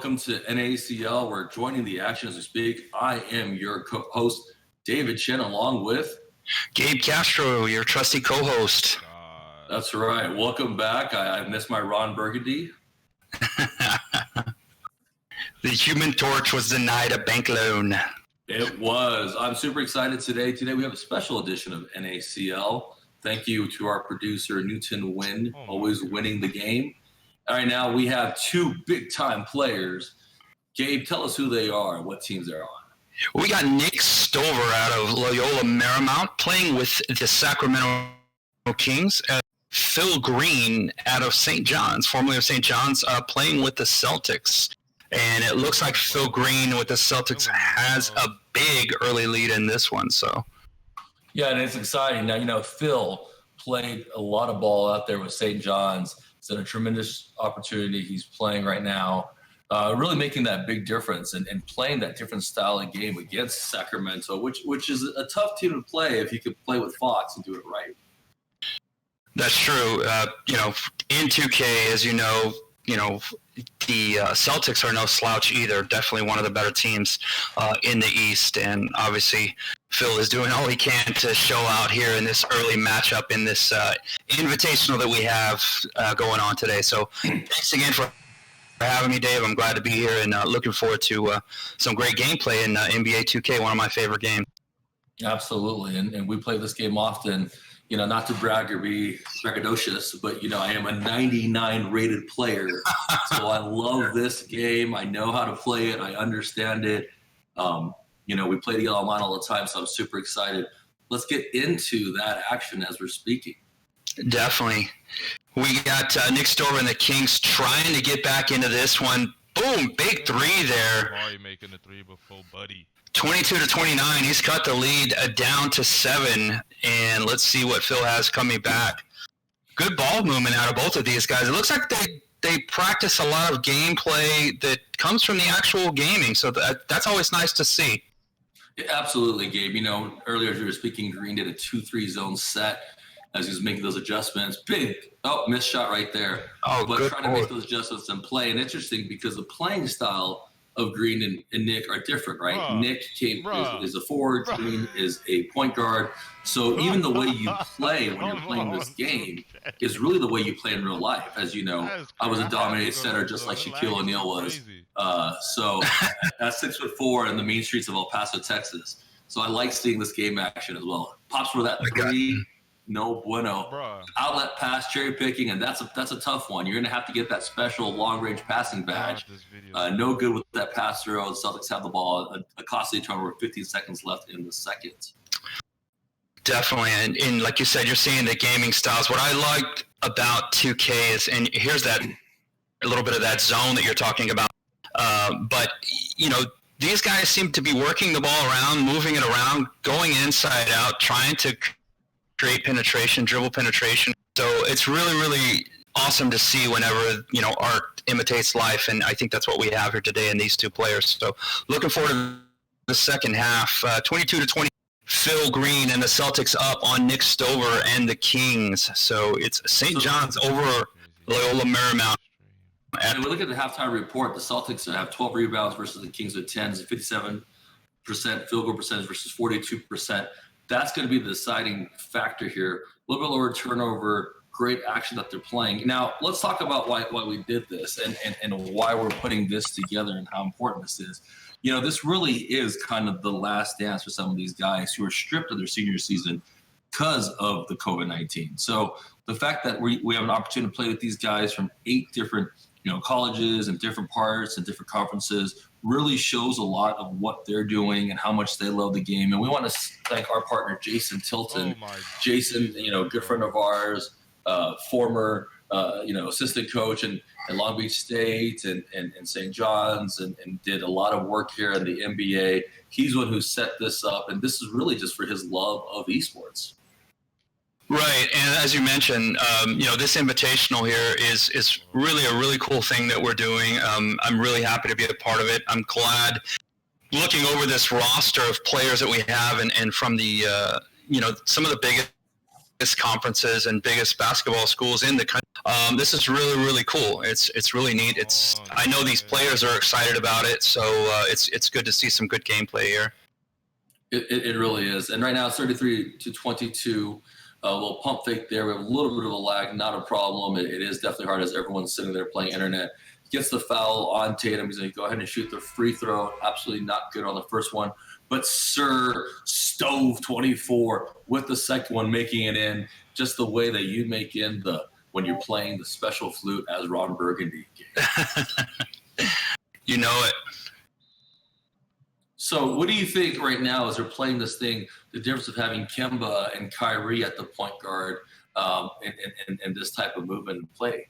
Welcome to NACL. We're joining the action as we speak. I am your host, David Chen, along with Gabe Castro, your trusty co-host. That's right. Welcome back. I missed my Ron Burgundy. The Human Torch was denied a bank loan. It was. I'm super excited today. Today we have a special edition of NACL. Thank you to our producer, Newton Wynn, always winning the game. All right, now we have two big-time players. Gabe, tell us who they are and what teams they're on. We got Nick Stover out of Loyola Marymount playing with the Sacramento Kings. Phil Green out of St. John's, formerly of St. John's, playing with the Celtics. And it looks like Phil Green with the Celtics has a big early lead in this one. So, yeah, and it's exciting. Now, Phil played a lot of ball out there with St. John's. It's a tremendous opportunity. He's playing right now, really making that big difference and playing that different style of game against Sacramento, which is a tough team to play if you could play with Fox and do it right. That's true. In 2K, as you know, the Celtics are no slouch either. Definitely one of the better teams in the East. And obviously, Phil is doing all he can to show out here in this early matchup in this invitational that we have going on today. So thanks again for having me, Dave. I'm glad to be here and looking forward to some great gameplay in NBA2K, one of my favorite games. Absolutely. And we play this game often. Not to brag or be braggadocious, but, I am a 99 rated player. So I love this game. I know how to play it. I understand it. We play together online all the time, so I'm super excited. Let's get into that action as we're speaking. Definitely. We got Nick Stover and the Kings trying to get back into this one. Boom, big three there. Why making the three before Buddy? 22-29. He's cut the lead down to 7. And let's see what Phil has coming back. Good ball movement out of both of these guys. It looks like they practice a lot of gameplay that comes from the actual gaming. So that's always nice to see. Yeah, absolutely, Gabe. Earlier as you were speaking, Green did a 2-3 zone set as he was making those adjustments. Big, missed shot right there. But trying to make those adjustments and play. And interesting because the playing style of Green and Nick are different, right? Nick is a forward, Green is a point guard. So even the way you play when you're playing this game is really the way you play in real life. As you know, I was a dominated center just like Shaquille O'Neal was. So that's 6'4" in the mean streets of El Paso, Texas. So I like seeing this game action as well. Pops for that three. No bueno. Outlet pass, cherry picking, and that's a tough one. You're going to have to get that special long-range passing badge. No good with that pass through. The Celtics have the ball. A costly turnover, 15 seconds left in the second. Definitely. And like you said, you're seeing the gaming styles. What I like about 2K is, and here's that a little bit of that zone that you're talking about. But, these guys seem to be working the ball around, moving it around, going inside out, trying to create penetration, dribble penetration. So it's really, really awesome to see whenever, art imitates life. And I think that's what we have here today in these two players. So looking forward to the second half. 22-20, Phil Green and the Celtics up on Nick Stover and the Kings. So it's St. John's over Loyola Marymount. And we look at the halftime report. The Celtics have 12 rebounds versus the Kings with 10, 57% field goal percentage versus 42%. That's going to be the deciding factor here. A little bit lower turnover, great action that they're playing. Now, let's talk about why we did this and why we're putting this together and how important this is. This really is kind of the last dance for some of these guys who are stripped of their senior season because of the COVID-19. So the fact that we have an opportunity to play with these guys from 8 different colleges and different parts and different conferences really shows a lot of what they're doing and how much they love the game. And we want to thank our partner, Jason Tilton. Jason, good friend of ours, former, assistant coach in Long Beach State and St. John's and did a lot of work here in the NBA. He's one who set this up, and this is really just for his love of esports. Right, and as you mentioned, this invitational here is really a really cool thing that we're doing. I'm really happy to be a part of it. I'm glad looking over this roster of players that we have and from the, some of the biggest conferences and biggest basketball schools in the country. This is really, really cool. It's really neat. I know these players are excited about it, so it's good to see some good gameplay here. It really is. And right now it's 33-22. A little pump fake there. We have a little bit of a lag, not a problem. It is definitely hard as everyone's sitting there playing internet. Gets the foul on Tatum. He's going to go ahead and shoot the free throw. Absolutely not good on the first one. But Sir Stove 24 with the second one, making it in just the way that you make in when you're playing the special flute as Ron Burgundy. You know it. So what do you think right now as they're playing this thing, the difference of having Kemba and Kyrie at the point guard and this type of movement and play?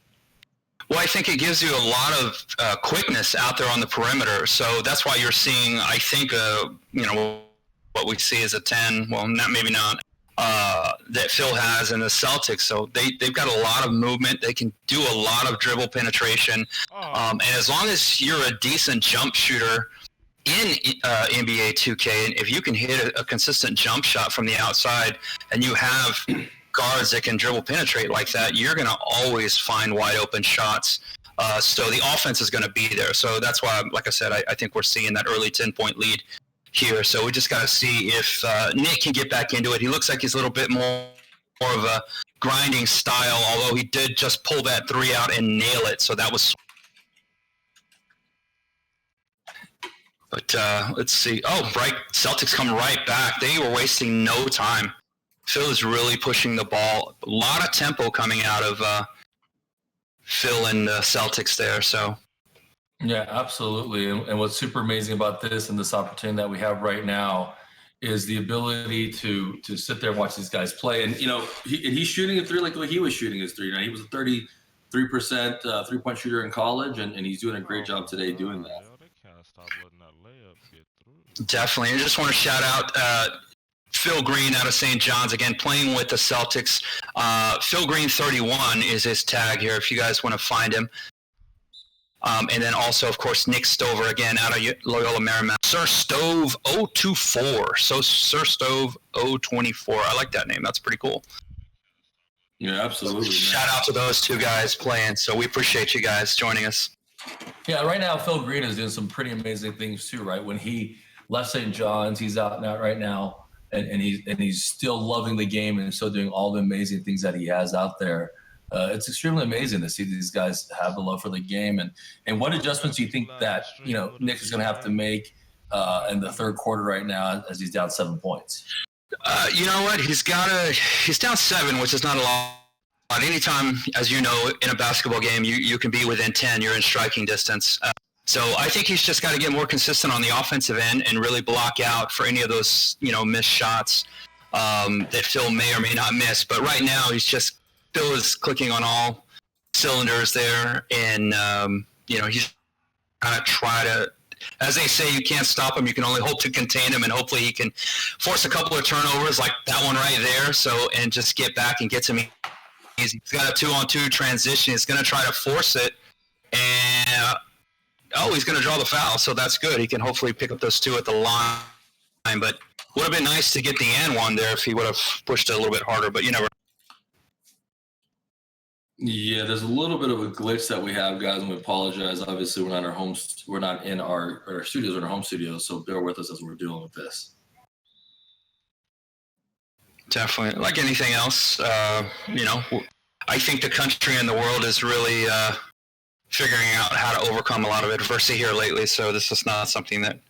Well, I think it gives you a lot of quickness out there on the perimeter. So that's why you're seeing, I think, what we see is a 10, well, maybe not, that Phil has in the Celtics. So they've got a lot of movement. They can do a lot of dribble penetration. And as long as you're a decent jump shooter in NBA2K, and if you can hit a consistent jump shot from the outside and you have guards that can dribble penetrate like that, you're going to always find wide open shots. So the offense is going to be there. So that's why, like I said, I think we're seeing that early 10-point lead here. So we just got to see if Nick can get back into it. He looks like he's a little bit more of a grinding style, although he did just pull that three out and nail it. So that was. But let's see. Oh, right. Celtics come right back. They were wasting no time. Phil is really pushing the ball. A lot of tempo coming out of Phil and the Celtics there. So. Yeah, absolutely. And what's super amazing about this and this opportunity that we have right now is the ability to sit there and watch these guys play. And, he's shooting a three like he was shooting his three. He was a 33% three-point shooter in college, and he's doing a great job today doing that. Definitely. I just want to shout out Phil Green out of St. John's, again, playing with the Celtics. Phil Green 31 is his tag here if you guys want to find him. And then also, of course, Nick Stover, again, out of Loyola Marymount. Sir Stove 024. So Sir Stove 024. I like that name. That's pretty cool. Yeah, absolutely. Shout out to those two guys playing. So we appreciate you guys joining us. Yeah, right now, Phil Green is doing some pretty amazing things too, right? When he left St. John's, he's out and out right now, and he's still loving the game and still doing all the amazing things that he has out there. It's extremely amazing to see these guys have the love for the game. And what adjustments do you think that Nick is going to have to make in the third quarter right now as he's down 7 points? You know what? He's down 7, which is not a lot. Anytime, as you know, in a basketball game, you can be within 10. You're in striking distance. So I think he's just got to get more consistent on the offensive end and really block out for any of those missed shots that Phil may or may not miss. But right now, Phil is clicking on all cylinders there, and he's kind of try to, as they say, you can't stop him. You can only hope to contain him, and hopefully he can force a couple of turnovers like that one right there. So and just get back and get to me. He's got a 2-on-2 transition. He's going to try to force it, and he's going to draw the foul. So that's good. He can hopefully pick up those two at the line. But would have been nice to get the and one there if he would have pushed it a little bit harder. But you never. Yeah, there's a little bit of a glitch that we have, guys, and we apologize. Obviously, we're not in our studios, we're in our home studios, so bear with us as we're dealing with this. Definitely. Like anything else, I think the country and the world is really figuring out how to overcome a lot of adversity here lately, so this is not something that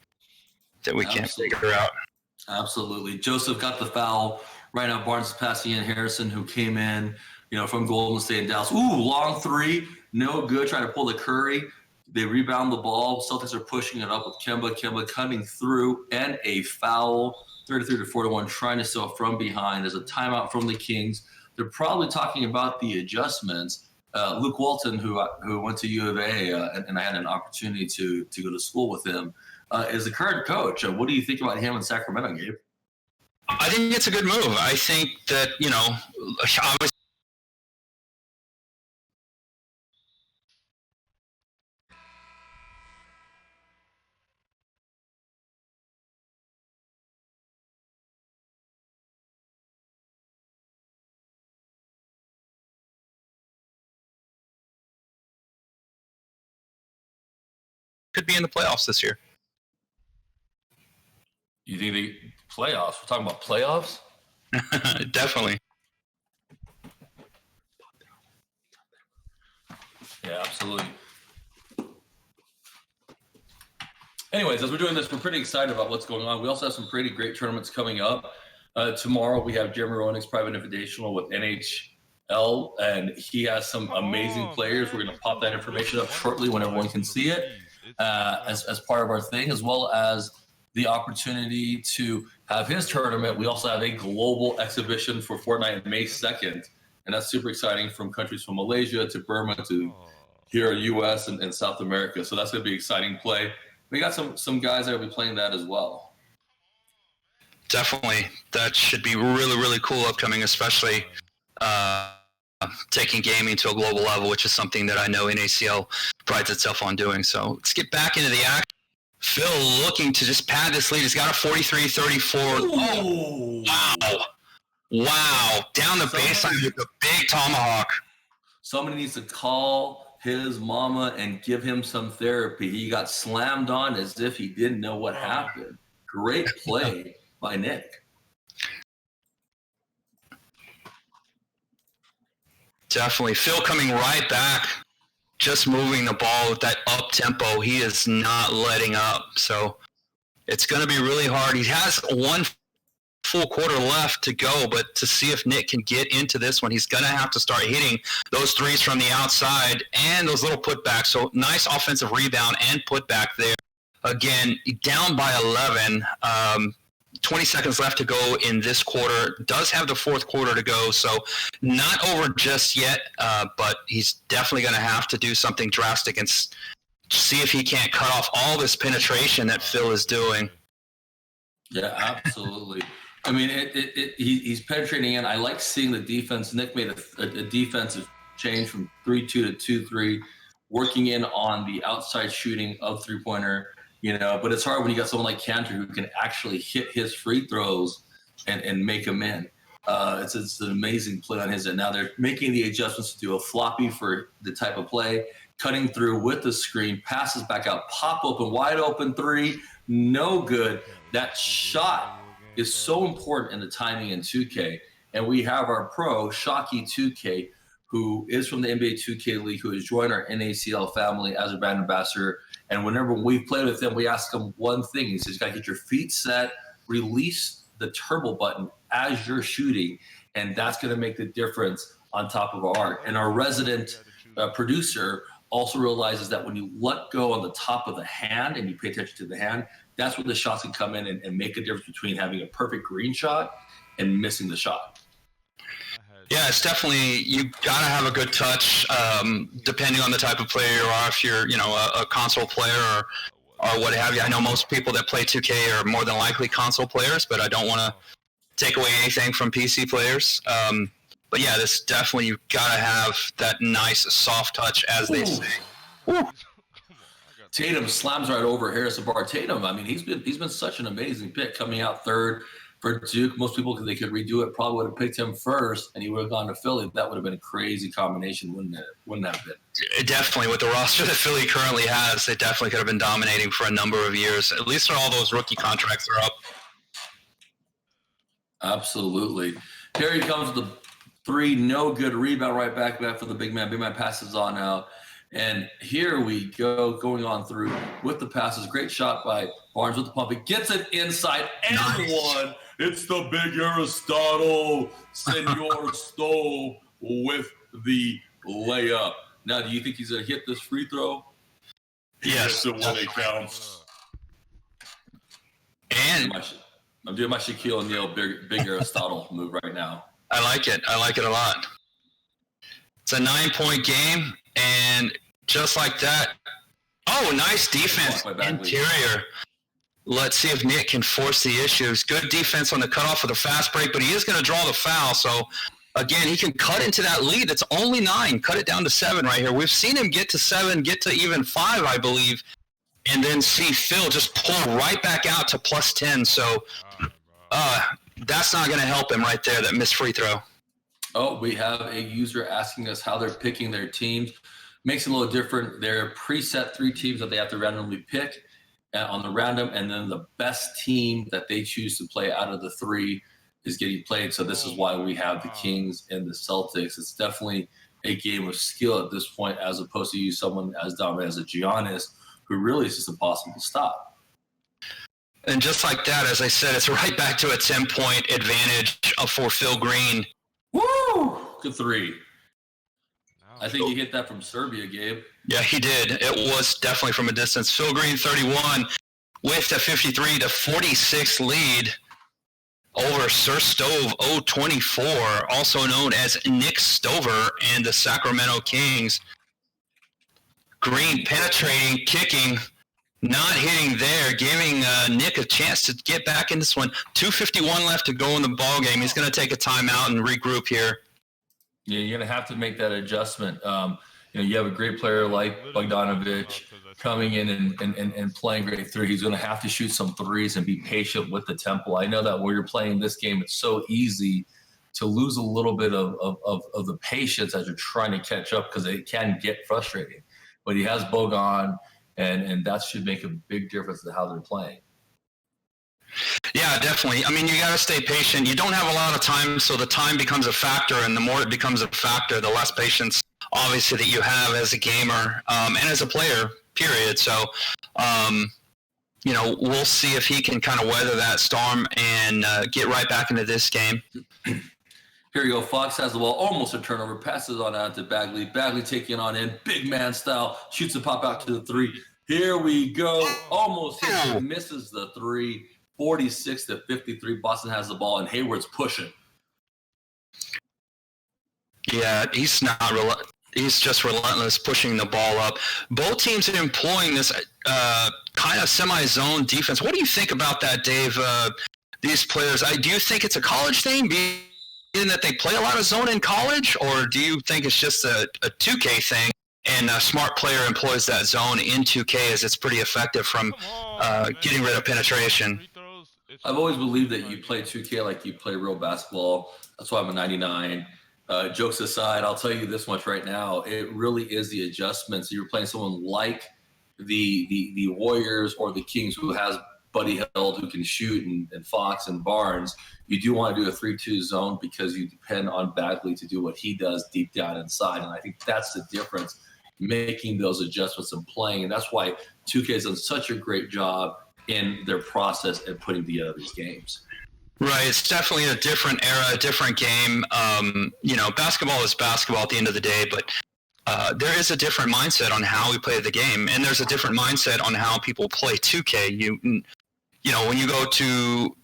we can't figure out. Absolutely. Joseph got the foul. Right now, Barnes is passing in Harrison, who came in from Golden State and Dallas. Ooh, long three. No good. Trying to pull the Curry. They rebound the ball. Celtics are pushing it up with Kemba. Kemba coming through and a foul. 33-41, trying to steal from behind. There's a timeout from the Kings. They're probably talking about the adjustments. Luke Walton, who went to U of A, and I had an opportunity to go to school with him, is the current coach. What do you think about him in Sacramento, Gabe? I think it's a good move. I think that, obviously could be in the playoffs this year. You think the playoffs? We're talking about playoffs? Definitely. Yeah, absolutely. Anyways, as we're doing this, we're pretty excited about what's going on. We also have some pretty great tournaments coming up. Tomorrow, we have Jeremy Roenick's Private Invitational with NHL, and he has some amazing players. We're going to pop that information up shortly when everyone can see it as part of our thing, as well as the opportunity to have his tournament. We also have a global exhibition for Fortnite on May 2nd, and that's super exciting, from countries from Malaysia to Burma to here in the U.S. and South America. So that's going to be exciting play. We got some guys that will be playing that as well. Definitely. That should be really, really cool upcoming, especially taking gaming to a global level, which is something that I know NACL prides itself on doing. So let's get back into the action. Phil looking to just pad this lead. He's got a 43-34. Oh, wow. Wow. Down the baseline with a big tomahawk. Somebody needs to call his mama and give him some therapy. He got slammed on as if he didn't know what happened. Great play by Nick. Definitely. Phil coming right back, just moving the ball with that up tempo. He is not letting up. So it's going to be really hard. He has one full quarter left to go, but to see if Nick can get into this one, he's going to have to start hitting those threes from the outside and those little putbacks. So nice offensive rebound and putback there. Again, down by 11. 20 seconds left to go in this quarter. Does have the fourth quarter to go, so not over just yet, but he's definitely going to have to do something drastic and see if he can't cut off all this penetration that Phil is doing. Yeah, absolutely. I mean, he's penetrating in. I like seeing the defense. Nick made a defensive change from 3-2 to 2-3, working in on the outside shooting of three-pointer. You know, but it's hard when you got someone like Cantor who can actually hit his free throws and make them in. It's an amazing play on his end. Now they're making the adjustments to do a floppy for the type of play, cutting through with the screen, passes back out, pop open, wide open three, no good. That shot is so important in the timing in 2K. And we have our pro, Shocky2K, who is from the NBA2K League, who has joined our NACL family as a brand ambassador. And whenever we've played with him, we ask him one thing. He says, you got to get your feet set, release the turbo button as you're shooting, and that's going to make the difference on top of our art. And our resident producer also realizes that when you let go on the top of the hand and you pay attention to the hand, that's where the shots can come in and make a difference between having a perfect green shot and missing the shot. Yeah, it's definitely, you got to have a good touch, depending on the type of player you are. If you're, a console player or what have you. I know most people that play 2K are more than likely console players, but I don't want to take away anything from PC players. But yeah, this definitely, you've got to have that nice soft touch, as they say. Woo. Tatum slams right over Harrison Barr. Tatum, I mean, he's been such an amazing pick coming out third for Duke. Most people, they could redo it, probably would have picked him first, and he would have gone to Philly. That would have been a crazy combination, wouldn't it? Wouldn't that have been? It definitely, with the roster that Philly currently has, they definitely could have been dominating for a number of years. At least when all those rookie contracts are up. Absolutely. Here he comes with the three, no good. Rebound right back for the big man. Big man passes on out. And here we go, going on through with the passes. Great shot by Barnes with the pump. He gets it inside and one. It's the big Aristotle, Senor Stoll with the layup. Now, do you think he's going to hit this free throw? Yes. It's when it counts. And I'm doing my Shaquille O'Neal big Aristotle move right now. I like it. I like it a lot. It's a 9-point game, and just like that. Oh, nice defense. Interior. Let's see if Nick can force the issues. Good defense on the cutoff with a fast break, but he is going to draw the foul. So, again, he can cut into that lead. It's only 9. Cut it down to 7 right here. We've seen him get to 7, get to even 5, I believe, and then see Phil just pull right back out to plus 10. So that's not going to help him right there, that missed free throw. Oh, we have a user asking us how they're picking their teams. makes it a little different. They're preset 3 teams that they have to randomly pick on the random, and then the best team that they choose to play out of the 3 is getting played. So this is why we have the Kings and the Celtics. It's definitely a game of skill at this point, as opposed to use someone as dominant as a Giannis, who really is just impossible to stop. And just like that, as I said, it's right back to a 10-point advantage for Phil Green. Woo! Good 3. I think you hit that from Serbia, Gabe. Yeah, he did. It was definitely from a distance. Phil Green, 31, with a 53-46 lead over Sir Stove 024, also known as Nick Stover and the Sacramento Kings. Green penetrating, kicking, not hitting there, giving Nick a chance to get back in this one. 2:51 left to go in the ball game. He's going to take a timeout and regroup here. Yeah, you're going to have to make that adjustment. You have a great player like Bogdanovic coming in and playing great 3. He's going to have to shoot some 3s and be patient with the tempo. I know that when you're playing this game, it's so easy to lose a little bit of the patience as you're trying to catch up, because it can get frustrating. But he has Bogan, and that should make a big difference in how they're playing. Yeah, definitely. I mean, you got to stay patient. You don't have a lot of time, so the time becomes a factor, and the more it becomes a factor, the less patience, obviously, that you have as a gamer and as a player, period. So, we'll see if he can kind of weather that storm and get right back into this game. Here you go. Fox has the ball, almost a turnover, passes on out to Bagley. Bagley taking on in, big man style, shoots a pop out to the 3. Here we go. Almost hits and misses the 3. 46-53. Boston has the ball, and Hayward's pushing. Yeah, he's just relentless, pushing the ball up. Both teams are employing this kind of semi-zone defense. What do you think about that, Dave? These players, do you think it's a college thing, being that they play a lot of zone in college, or do you think it's just a 2K thing and a smart player employs that zone in 2K as it's pretty effective from getting rid of penetration? I've always believed that you play 2K like you play real basketball. That's why I'm a 99. Jokes aside, I'll tell you this much right now. It really is the adjustments. You're playing someone like the Warriors or the Kings, who has Buddy Hield, who can shoot, and Fox and Barnes. You do want to do a 3-2 zone because you depend on Bagley to do what he does deep down inside. And I think that's the difference, making those adjustments and playing. And that's why 2K has done such a great job in their process and putting together these games. Right. It's definitely a different era, a different game. Basketball is basketball at the end of the day, but there is a different mindset on how we play the game, and there's a different mindset on how people play 2K. When you go to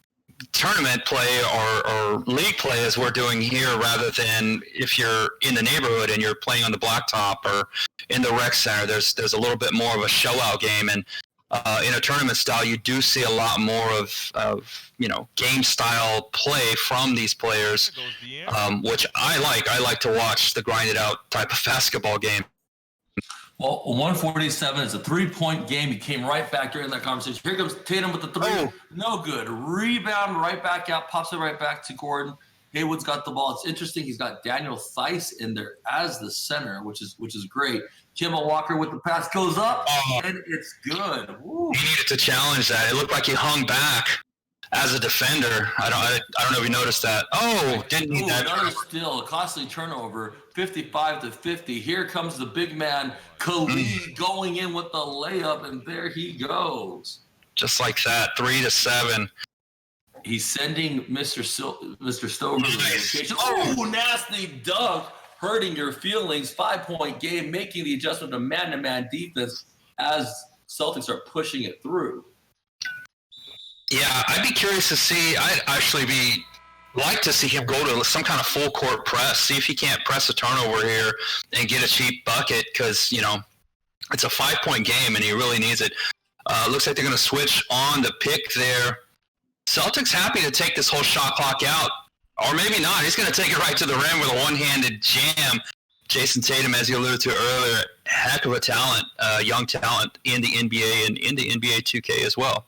tournament play or league play, as we're doing here, rather than if you're in the neighborhood and you're playing on the blacktop or in the rec center, there's a little bit more of a show-out game. And in a tournament style, you do see a lot more of game style play from these players, which I like. I like to watch the grinded out type of basketball game. Well, 147 is a 3-point game. He came right back during that conversation. Here comes Tatum with the 3. Oh. No good. Rebound right back out. Pops it right back to Gordon. Haywood's got the ball. It's interesting. He's got Daniel Theis in there as the center, which is great. Kemba Walker with the pass goes up, and it's good. Woo. He needed to challenge that. It looked like he hung back as a defender. I don't know if you noticed that. Oh, didn't need that. Another steal, a costly turnover, 55-50. Here comes the big man, Khalid, going in with the layup, and there he goes. Just like that, 3-7. He's sending Mr. Stover to the location. Oh, nasty dunk, hurting your feelings. 5-point game, making the adjustment to man-to-man defense as Celtics are pushing it through. Yeah, I'd be curious to see. I'd actually like to see him go to some kind of full court press, see if he can't press a turnover here and get a cheap bucket, because it's a 5-point game and he really needs it. Looks like they're going to switch on the pick there. Celtics happy to take this whole shot clock out, or maybe not. He's going to take it right to the rim with a one-handed jam. Jason Tatum, as you alluded to earlier, heck of a talent, young talent in the NBA and in the NBA 2K as well.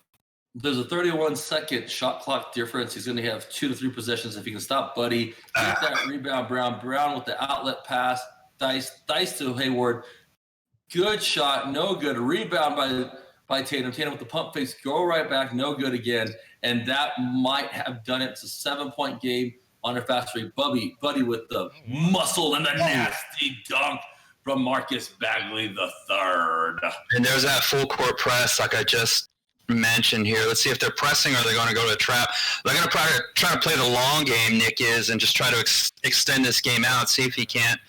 There's a 31-second shot clock difference. He's going to have 2 to 3 possessions if he can stop Buddy. Get that rebound, Brown with the outlet pass. Dice to Hayward. Good shot, no good. Rebound by Tatum. Tatum with the pump fakes, go right back, no good again. And that might have done it. It's a 7-point game on a fast break. Buddy with the muscle and the nasty dunk from Marcus Bagley III. And there's that full court press, like I just mentioned here. Let's see if they're pressing or they're going to go to a trap. They're going to try to play the long game, Nick is, and just try to extend this game out, see if he can't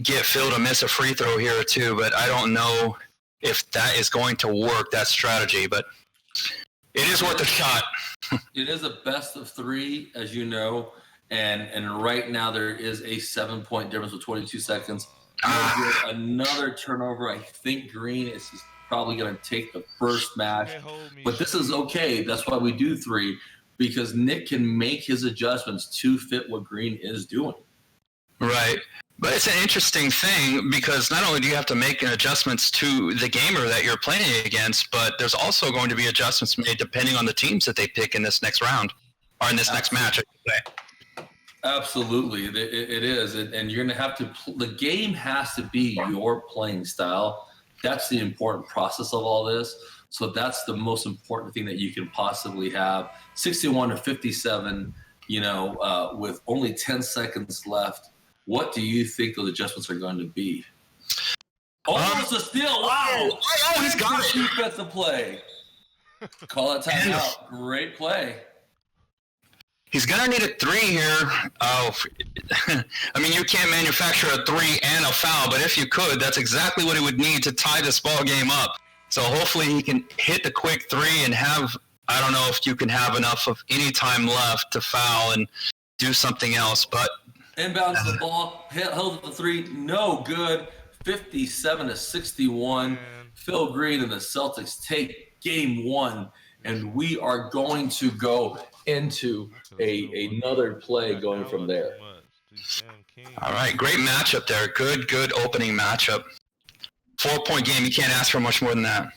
get Phil to miss a free throw here or two. But I don't know if that is going to work, that strategy. But it is worth a shot. It is a best of 3, as you know. And right now there is a 7-point difference with 22 seconds. Another turnover. I think Green is probably going to take the first match. But this is okay. That's why we do 3, because Nick can make his adjustments to fit what Green is doing. Right. But it's an interesting thing because not only do you have to make adjustments to the gamer that you're playing against, but there's also going to be adjustments made depending on the teams that they pick in this next round or in this next match, I should say. Absolutely, it is, and you're going to have to. The game has to be your playing style. That's the important process of all this. So that's the most important thing that you can possibly have. 61-57, with only 10 seconds left. What do you think those adjustments are going to be? Oh, it's a steal! Wow! Oh, he's got it. Defensive play. Call that timeout. Great play. He's going to need a 3 here. Oh, I mean, you can't manufacture a 3 and a foul, but if you could, that's exactly what he would need to tie this ball game up. So hopefully he can hit the quick 3 and have, I don't know if you can have enough of any time left to foul and do something else, but. Inbounds the ball, held the 3, no good. 57-61. Phil Green and the Celtics take game 1, and we are going to go into another play going from there. All right, great matchup there. Good opening matchup. 4-point game. You can't ask for much more than that.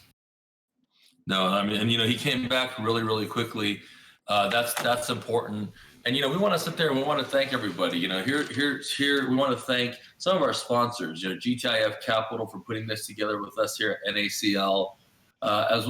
No, I mean, and he came back really, really quickly. That's important. And we want to sit there and we want to thank everybody. Here we want to thank some of our sponsors. GTIF Capital for putting this together with us here at NACL, as well